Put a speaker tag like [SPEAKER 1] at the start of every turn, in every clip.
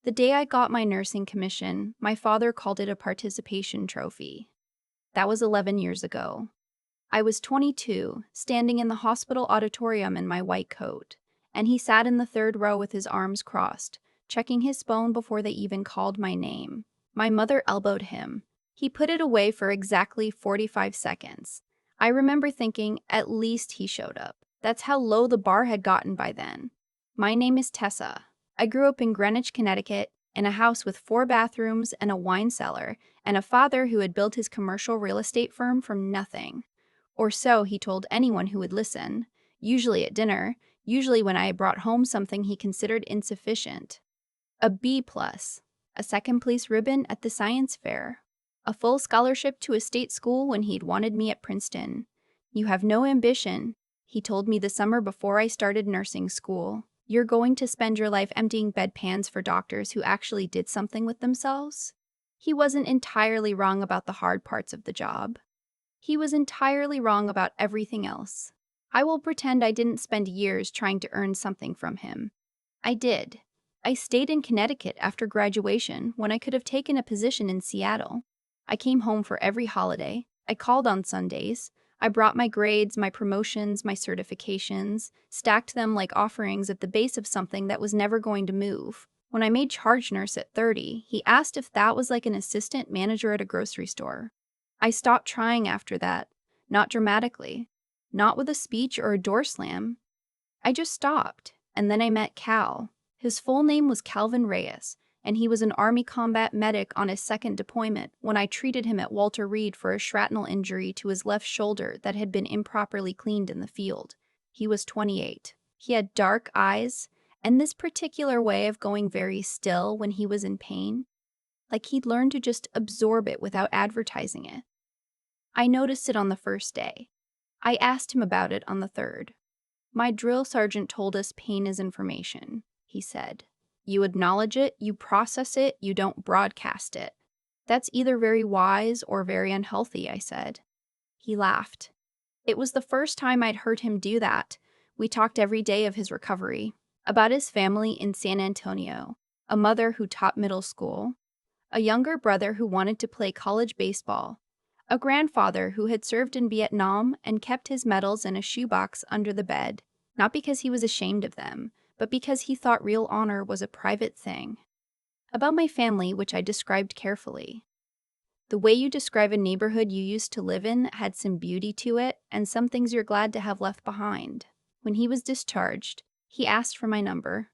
[SPEAKER 1] The day I got my nursing commission, my father called it a participation trophy. That was 11 years ago. I was 22, standing in the hospital auditorium in my white coat, and he sat in the third row with his arms crossed, checking his phone before they even called my name. My mother elbowed him. He put it away for exactly 45 seconds. I remember thinking, at least he showed up. That's how low the bar had gotten by then. My name is Tessa. I grew up in Greenwich, Connecticut, in a house with 4 bathrooms and a wine cellar, and a father who had built his commercial real estate firm from nothing. Or so he told anyone who would listen, usually at dinner, usually when I brought home something he considered insufficient. A B+, a second-place ribbon at the science fair, a full scholarship to a state school when he'd wanted me at Princeton. You have no ambition, he told me the summer before I started nursing school. You're going to spend your life emptying bedpans for doctors who actually did something with themselves? He wasn't entirely wrong about the hard parts of the job. He was entirely wrong about everything else. I will pretend I didn't spend years trying to earn something from him. I did. I stayed in Connecticut after graduation when I could have taken a position in Seattle. I came home for every holiday. I called on Sundays. I brought my grades, my promotions, my certifications, stacked them like offerings at the base of something that was never going to move. When I made charge nurse at 30, he asked if that was like an assistant manager at a grocery store. I stopped trying after that, not dramatically, not with a speech or a door slam. I just stopped, and then I met Cal. His full name was Calvin Reyes, and he was an Army combat medic on his second deployment when I treated him at Walter Reed for a shrapnel injury to his left shoulder that had been improperly cleaned in the field. He was 28. He had dark eyes, and this particular way of going very still when he was in pain, like he'd learned to just absorb it without advertising it. I noticed it on the first day. I asked him about it on the third. My drill sergeant told us pain is information, he said. You acknowledge it, you process it, you don't broadcast it. That's either very wise or very unhealthy, I said. He laughed. It was the first time I'd heard him do that. We talked every day of his recovery, about his family in San Antonio, a mother who taught middle school, a younger brother who wanted to play college baseball, a grandfather who had served in Vietnam and kept his medals in a shoebox under the bed, not because he was ashamed of them, but because he thought real honor was a private thing. About my family, which I described carefully. The way you describe a neighborhood you used to live in had some beauty to it and some things you're glad to have left behind. When he was discharged, he asked for my number.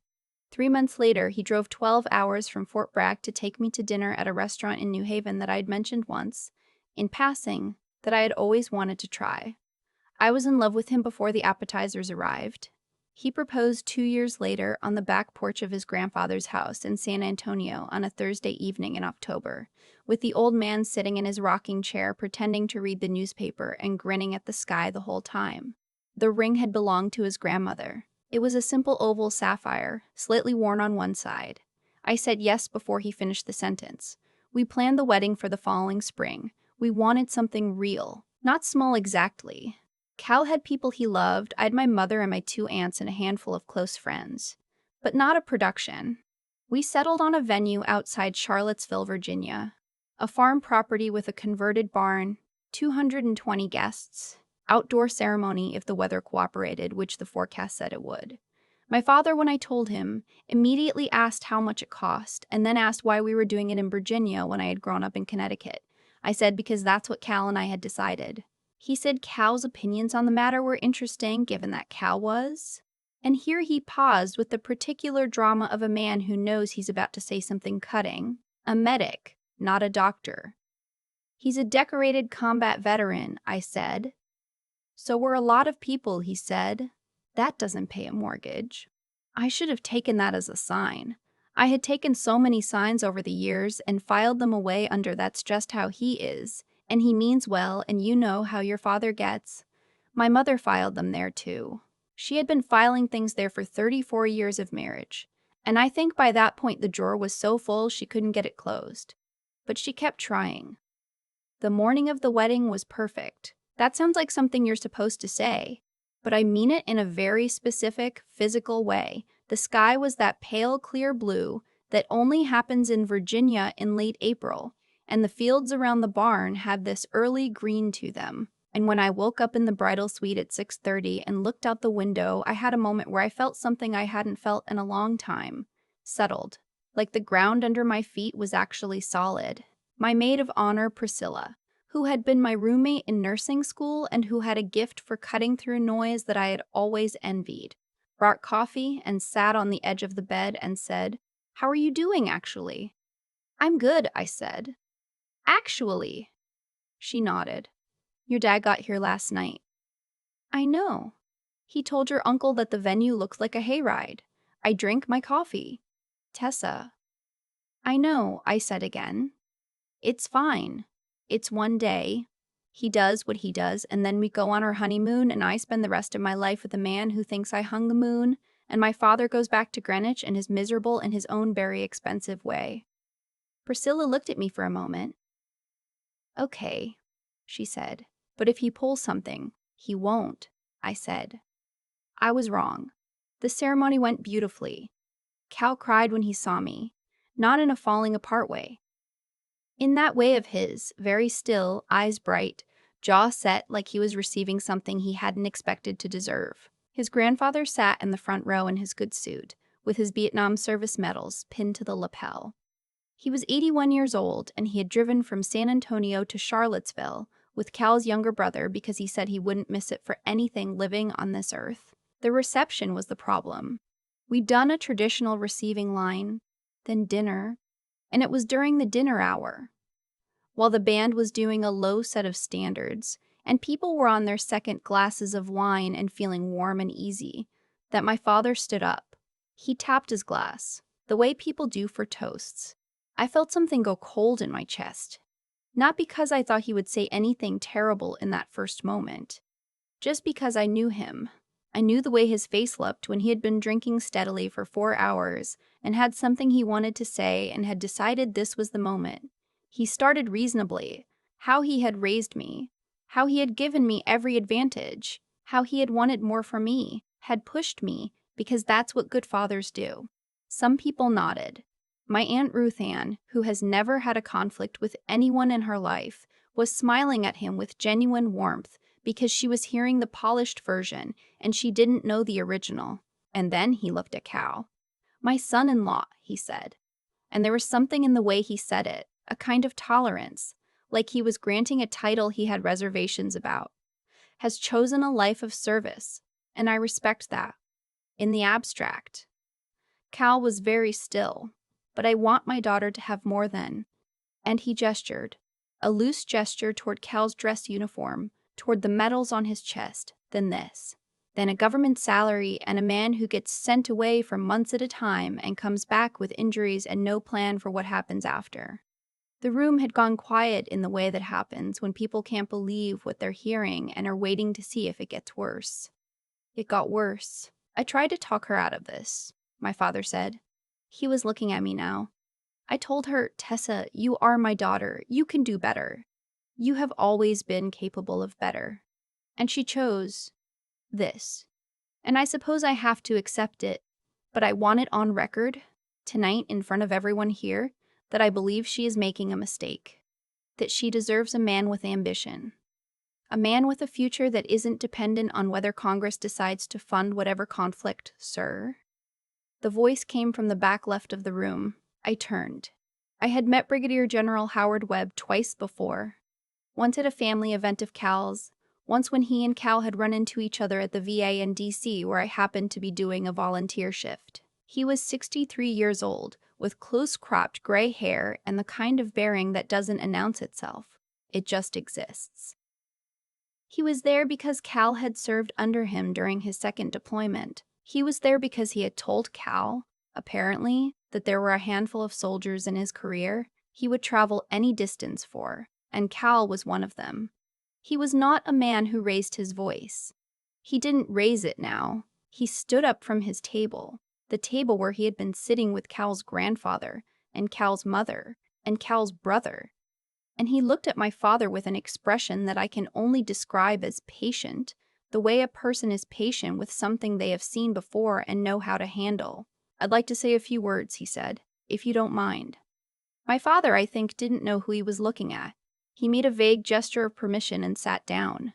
[SPEAKER 1] 3 months later, he drove 12 hours from Fort Bragg to take me to dinner at a restaurant in New Haven that I'd mentioned once, in passing, that I had always wanted to try. I was in love with him before the appetizers arrived. He proposed 2 years later on the back porch of his grandfather's house in San Antonio on a Thursday evening in October, with the old man sitting in his rocking chair pretending to read the newspaper and grinning at the sky the whole time. The ring had belonged to his grandmother. It was a simple oval sapphire, slightly worn on one side. I said yes before he finished the sentence. We planned the wedding for the following spring. We wanted something real, not small exactly. Cal had people he loved. I had my mother and my 2 aunts and a handful of close friends. But not a production. We settled on a venue outside Charlottesville, Virginia. A farm property with a converted barn, 220 guests, outdoor ceremony if the weather cooperated, which the forecast said it would. My father, when I told him, immediately asked how much it cost, and then asked why we were doing it in Virginia when I had grown up in Connecticut. I said because that's what Cal and I had decided. He said Cal's opinions on the matter were interesting, given that Cal was. And here he paused with the particular drama of a man who knows he's about to say something cutting. A medic, not a doctor. He's a decorated combat veteran, I said. So were a lot of people, he said. That doesn't pay a mortgage. I should have taken that as a sign. I had taken so many signs over the years and filed them away under that's just how he is, and he means well, and you know how your father gets. My mother filed them there too. She had been filing things there for 34 years of marriage, and I think by that point the drawer was so full she couldn't get it closed. But she kept trying. The morning of the wedding was perfect. That sounds like something you're supposed to say, but I mean it in a very specific, physical way. The sky was that pale, clear blue, that only happens in Virginia in late April, and the fields around the barn had this early green to them. And when I woke up in the bridal suite at 6:30 and looked out the window, I had a moment where I felt something I hadn't felt in a long time. Settled. Like the ground under my feet was actually solid. My maid of honor, Priscilla, who had been my roommate in nursing school and who had a gift for cutting through noise that I had always envied, brought coffee and sat on the edge of the bed and said, "How are you doing, actually?" "I'm good," I said. "Actually?" She nodded. "Your dad got here last night." "I know. He told your uncle that the venue looks like a hayride. I drink my coffee." "Tessa." "I know," I said again. "It's fine. It's one day. He does what he does, and then we go on our honeymoon, and I spend the rest of my life with a man who thinks I hung the moon, and my father goes back to Greenwich and is miserable in his own very expensive way." Priscilla looked at me for a moment. "Okay," she said, "but if he pulls something, he won't," I said. I was wrong. The ceremony went beautifully. Cal cried when he saw me, not in a falling apart way. In that way of his, very still, eyes bright, jaw set like he was receiving something he hadn't expected to deserve. His grandfather sat in the front row in his good suit, with his Vietnam service medals pinned to the lapel. He was 81 years old, and he had driven from San Antonio to Charlottesville with Cal's younger brother because he said he wouldn't miss it for anything living on this earth. The reception was the problem. We'd done a traditional receiving line, then dinner, and it was during the dinner hour, while the band was doing a low set of standards, and people were on their second glasses of wine and feeling warm and easy, that my father stood up. He tapped his glass, the way people do for toasts. I felt something go cold in my chest. Not because I thought he would say anything terrible in that first moment, just because I knew him. I knew the way his face looked when he had been drinking steadily for 4 hours and had something he wanted to say and had decided this was the moment. He started reasonably, how he had raised me, how he had given me every advantage, how he had wanted more from me, had pushed me, because that's what good fathers do. Some people nodded. My Aunt Ruth Ann, who has never had a conflict with anyone in her life, was smiling at him with genuine warmth because she was hearing the polished version and she didn't know the original. And then he looked at Cal. "My son-in-law," he said. And there was something in the way he said it, a kind of tolerance, like he was granting a title he had reservations about. "Has chosen a life of service, and I respect that. In the abstract." Cal was very still. "But I want my daughter to have more than," and he gestured, a loose gesture toward Cal's dress uniform, toward the medals on his chest, "than this. Than a government salary and a man who gets sent away for months at a time and comes back with injuries and no plan for what happens after." The room had gone quiet in the way that happens when people can't believe what they're hearing and are waiting to see if it gets worse. It got worse. "I tried to talk her out of this," my father said. He was looking at me now. "I told her, 'Tessa, you are my daughter. You can do better. You have always been capable of better.' And she chose this. And I suppose I have to accept it, but I want it on record, tonight in front of everyone here, that I believe she is making a mistake. That she deserves a man with ambition. A man with a future that isn't dependent on whether Congress decides to fund whatever conflict, sir." The voice came from the back left of the room. I turned. I had met Brigadier General Howard Webb twice before. Once at a family event of Cal's, once when he and Cal had run into each other at the VA in DC, where I happened to be doing a volunteer shift. He was 63 years old, with close-cropped gray hair and the kind of bearing that doesn't announce itself. It just exists. He was there because Cal had served under him during his second deployment. He was there because he had told Cal, apparently, that there were a handful of soldiers in his career he would travel any distance for, and Cal was one of them. He was not a man who raised his voice. He didn't raise it now. He stood up from his table, the table where he had been sitting with Cal's grandfather, and Cal's mother, and Cal's brother. And he looked at my father with an expression that I can only describe as patient, the way a person is patient with something they have seen before and know how to handle. "I'd like to say a few words," he said. if you don't mind." My father, I think, didn't know who he was looking at. He made a vague gesture of permission and sat down.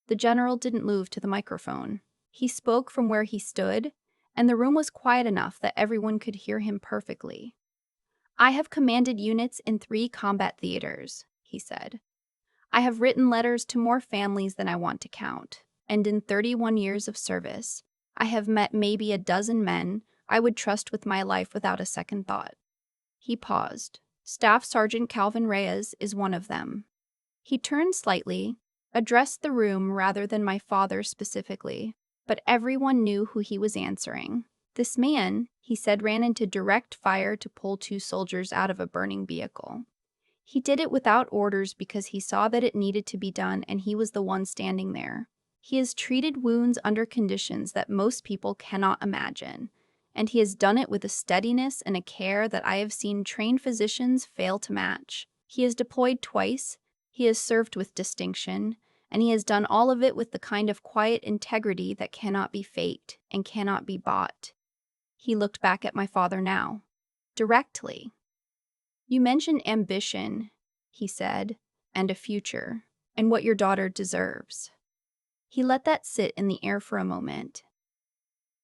[SPEAKER 1] The general didn't move to the microphone. He spoke from where he stood, and the room was quiet enough that everyone could hear him perfectly. "I have commanded units in 3 combat theaters," he said. "I have written letters to more families than I want to count, and in 31 years of service, I have met maybe a dozen men I would trust with my life without a second thought." He paused. "Staff Sergeant Calvin Reyes is one of them." He turned slightly, addressed the room rather than my father specifically, but everyone knew who he was answering. "This man," he said, "ran into direct fire to pull 2 soldiers out of a burning vehicle. He did it without orders because he saw that it needed to be done and he was the one standing there. He has treated wounds under conditions that most people cannot imagine, and he has done it with a steadiness and a care that I have seen trained physicians fail to match. He has deployed twice, he has served with distinction, and he has done all of it with the kind of quiet integrity that cannot be faked and cannot be bought." He looked back at my father now, directly. "You mentioned ambition," he said, "and a future, and what your daughter deserves." He let that sit in the air for a moment.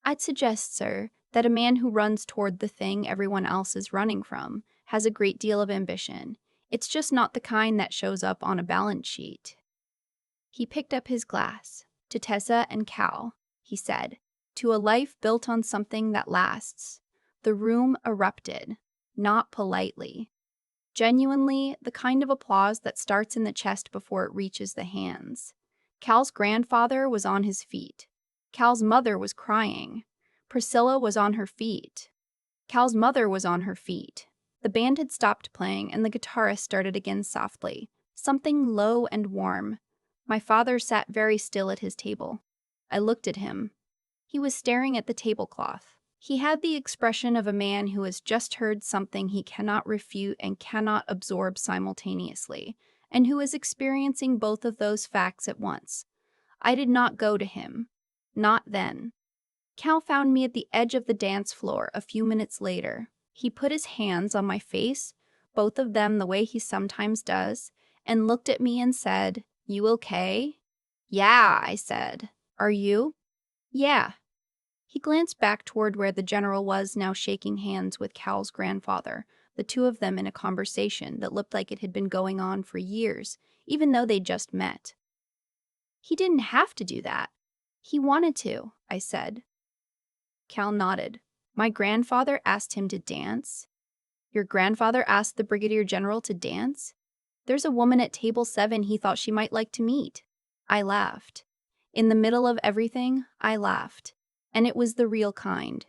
[SPEAKER 1] "I'd suggest, sir, that a man who runs toward the thing everyone else is running from has a great deal of ambition. It's just not the kind that shows up on a balance sheet." He picked up his glass. "To Tessa and Cal," he said, "to a life built on something that lasts." The room erupted, not politely. Genuinely, the kind of applause that starts in the chest before it reaches the hands. Cal's grandfather was on his feet. Cal's mother was crying. Priscilla was on her feet. Cal's mother was on her feet. The band had stopped playing and the guitarist started again softly, something low and warm. My father sat very still at his table. I looked at him. He was staring at the tablecloth. He had the expression of a man who has just heard something he cannot refute and cannot absorb simultaneously, and who is experiencing both of those facts at once. I did not go to him. Not then. Cal found me at the edge of the dance floor a few minutes later. He put his hands on my face, both of them the way he sometimes does, and looked at me and said, "You okay?" "Yeah," I said. "Are you?" "Yeah." He glanced back toward where the general was now shaking hands with Cal's grandfather, the 2 of them in a conversation that looked like it had been going on for years, even though they'd just met. "He didn't have to do that. He wanted to," I said. Cal nodded. "My grandfather asked him to dance?" "Your grandfather asked the Brigadier General to dance? There's a woman at table 7 he thought she might like to meet." I laughed. In the middle of everything, I laughed. And it was the real kind.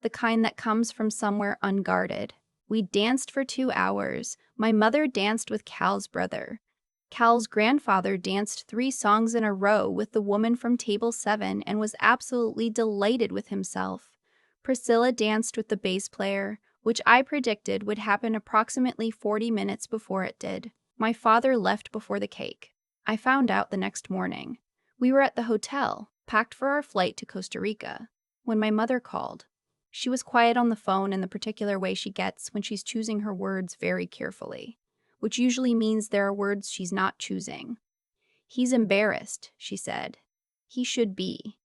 [SPEAKER 1] The kind that comes from somewhere unguarded. We danced for 2 hours. My mother danced with Cal's brother. Cal's grandfather danced 3 songs in a row with the woman from table 7 and was absolutely delighted with himself. Priscilla danced with the bass player, which I predicted would happen approximately 40 minutes before it did. My father left before the cake. I found out the next morning. We were at the hotel, packed for our flight to Costa Rica, when my mother called. She was quiet on the phone in the particular way she gets when she's choosing her words very carefully, which usually means there are words she's not choosing. "He's embarrassed," she said. "He should be."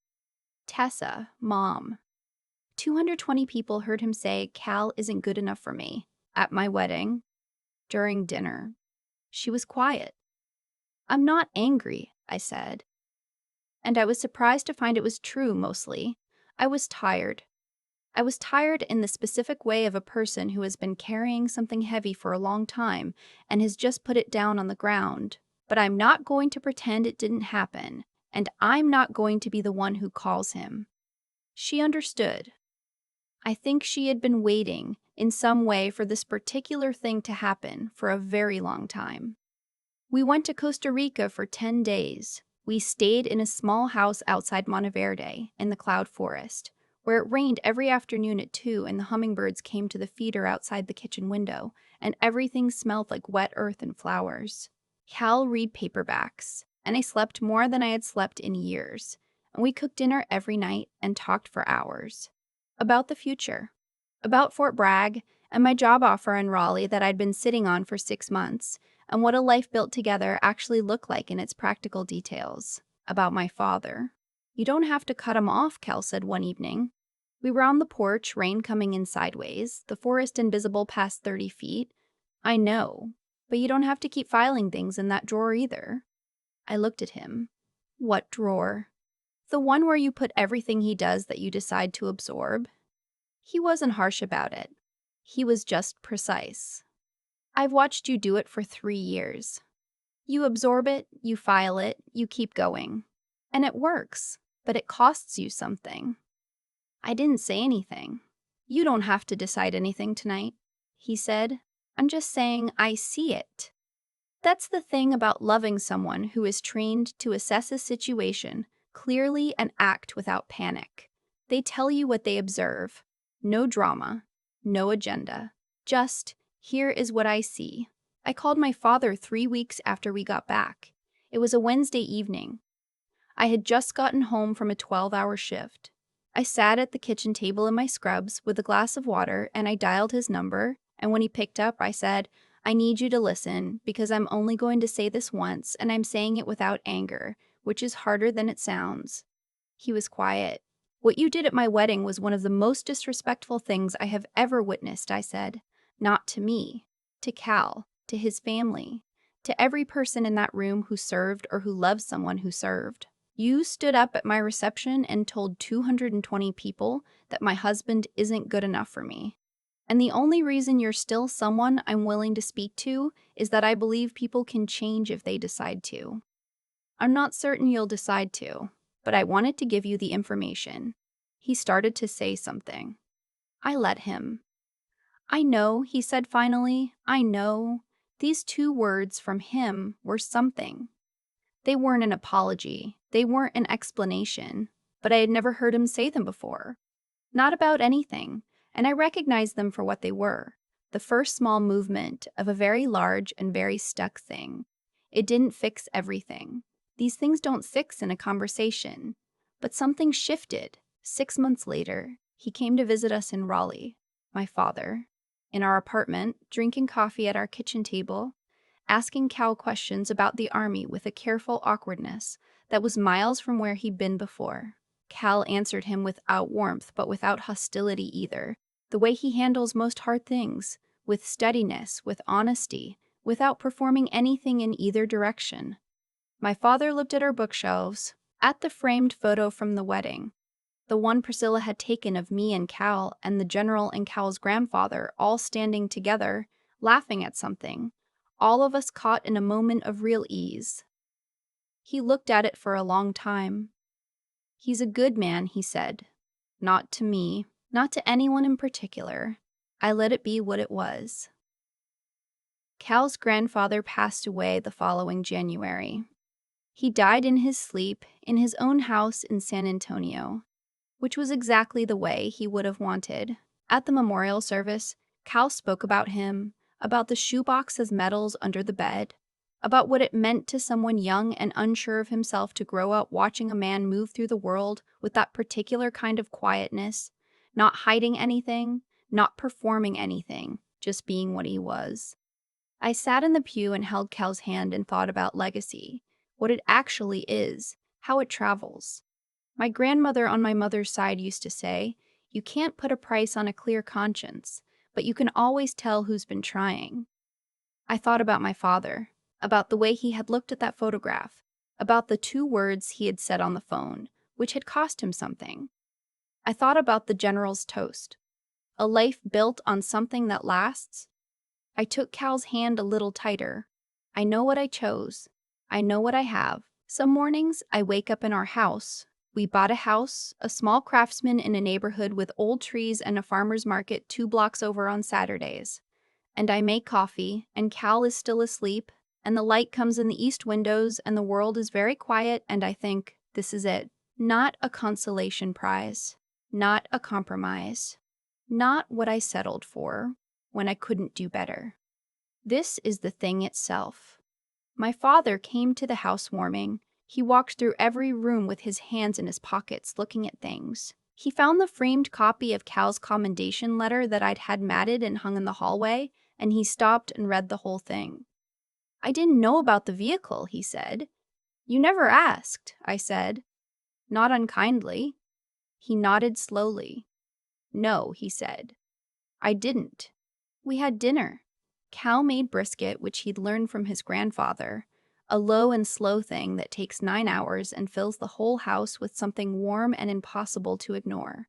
[SPEAKER 1] "Tessa, Mom." 220 people heard him say, "Cal isn't good enough for me," at my wedding, during dinner. She was quiet. "I'm not angry," I said. And I was surprised to find it was true, mostly. I was tired. I was tired in the specific way of a person who has been carrying something heavy for a long time and has just put it down on the ground. But I'm not going to pretend it didn't happen, and I'm not going to be the one who calls him. She understood. I think she had been waiting, in some way, for this particular thing to happen for a very long time. We went to Costa Rica for 10 days. We stayed in a small house outside Monteverde, in the cloud forest, where it rained every afternoon at 2 and the hummingbirds came to the feeder outside the kitchen window, and everything smelled like wet earth and flowers. Cal read paperbacks, and I slept more than I had slept in years, and we cooked dinner every night and talked for hours. About the future. About Fort Bragg, and my job offer in Raleigh that I'd been sitting on for 6 months, and what a life built together actually looked like in its practical details. About my father. "You don't have to cut him off," Cal said one evening. We were on the porch, rain coming in sideways, the forest invisible past 30 feet. "I know, but you don't have to keep filing things in that drawer either." I looked at him. "What drawer?" "The one where you put everything he does that you decide to absorb." He wasn't harsh about it. He was just precise. "I've watched you do it for 3 years. You absorb it, you file it, you keep going. And it works, but it costs you something." I didn't say anything. "You don't have to decide anything tonight," he said. "I'm just saying I see it." That's the thing about loving someone who is trained to assess a situation clearly and act without panic. They tell you what they observe. No drama, no agenda. Just, "Here is what I see." I called my father 3 weeks after we got back. It was a Wednesday evening. I had just gotten home from a 12-hour shift. I sat at the kitchen table in my scrubs with a glass of water, and I dialed his number, and when he picked up, I said, "I need you to listen, because I'm only going to say this once, and I'm saying it without anger, which is harder than it sounds." He was quiet. "What you did at my wedding was one of the most disrespectful things I have ever witnessed," I said. "Not to me. To Cal. To his family. To every person in that room who served or who loved someone who served. You stood up at my reception and told 220 people that my husband isn't good enough for me. And the only reason you're still someone I'm willing to speak to is that I believe people can change if they decide to. I'm not certain you'll decide to, but I wanted to give you the information." He started to say something. I let him. "I know," he said finally. "I know." These 2 words from him were something. They weren't an apology. They weren't an explanation. But I had never heard him say them before. Not about anything, and I recognized them for what they were. The first small movement of a very large and very stuck thing. It didn't fix everything. These things don't fix in a conversation. But something shifted. 6 months later, he came to visit us in Raleigh, my father, in our apartment, drinking coffee at our kitchen table, asking Cal questions about the Army with a careful awkwardness that was miles from where he'd been before. Cal answered him without warmth, but without hostility either, the way he handles most hard things, with steadiness, with honesty, without performing anything in either direction. My father looked at our bookshelves, at the framed photo from the wedding, the one Priscilla had taken of me and Cal and the general and Cal's grandfather all standing together, laughing at something, all of us caught in a moment of real ease. He looked at it for a long time. "He's a good man," he said. "Not to me, not to anyone in particular. I let it be what it was." Cal's grandfather passed away the following January. He died in his sleep in his own house in San Antonio, which was exactly the way he would have wanted. At the memorial service, Cal spoke about him, about the shoebox as medals under the bed, about what it meant to someone young and unsure of himself to grow up watching a man move through the world with that particular kind of quietness, not hiding anything, not performing anything, just being what he was. I sat in the pew and held Cal's hand and thought about legacy, what it actually is, how it travels. My grandmother on my mother's side used to say, "You can't put a price on a clear conscience, but you can always tell who's been trying." I thought about my father, about the way he had looked at that photograph, about the 2 words he had said on the phone, which had cost him something. I thought about the general's toast, "A life built on something that lasts." I took Cal's hand a little tighter. I know what I chose. I know what I have. Some mornings I wake up in our house. We bought a house, a small craftsman in a neighborhood with old trees and a farmer's market 2 blocks over on Saturdays. And I make coffee, and Cal is still asleep, and the light comes in the east windows, and the world is very quiet, and I think, this is it. Not a consolation prize. Not a compromise. Not what I settled for when I couldn't do better. This is the thing itself. My father came to the housewarming. He walked through every room with his hands in his pockets looking at things. He found the framed copy of Cal's commendation letter that I'd had matted and hung in the hallway, and he stopped and read the whole thing. "I didn't know about the vehicle," he said. "You never asked," I said. Not unkindly. He nodded slowly. "No," he said. "I didn't." We had dinner. Cal made brisket, which he'd learned from his grandfather, a low and slow thing that takes 9 hours and fills the whole house with something warm and impossible to ignore.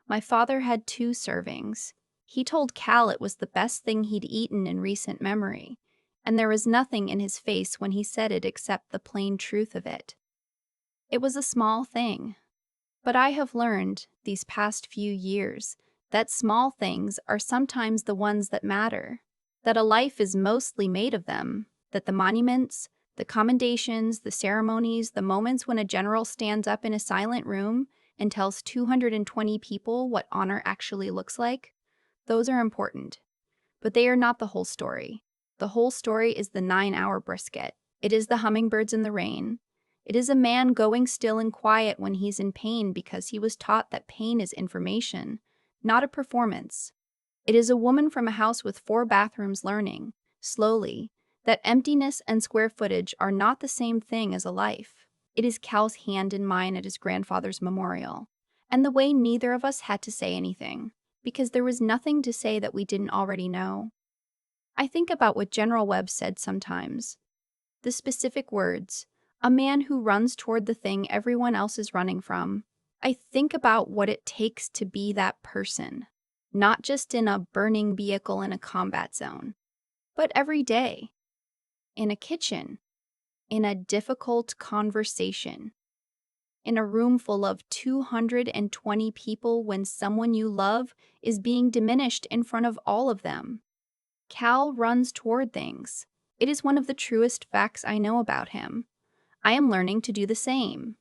[SPEAKER 1] My father had 2 servings. He told Cal it was the best thing he'd eaten in recent memory, and there was nothing in his face when he said it except the plain truth of it. It was a small thing, but I have learned, these past few years, that small things are sometimes the ones that matter, that a life is mostly made of them, that the monuments, the commendations, the ceremonies, the moments when a general stands up in a silent room and tells 220 people what honor actually looks like, those are important. But they are not the whole story. The whole story is the 9-hour brisket. It is the hummingbirds in the rain. It is a man going still and quiet when he's in pain because he was taught that pain is information, not a performance. It is a woman from a house with 4 bathrooms learning, slowly, that emptiness and square footage are not the same thing as a life. It is Cal's hand in mine at his grandfather's memorial, and the way neither of us had to say anything, because there was nothing to say that we didn't already know. I think about what General Webb said sometimes. The specific words, "a man who runs toward the thing everyone else is running from." I think about what it takes to be that person, not just in a burning vehicle in a combat zone, but every day, in a kitchen, in a difficult conversation, in a room full of 220 people when someone you love is being diminished in front of all of them. Cal runs toward things. It is one of the truest facts I know about him. I am learning to do the same.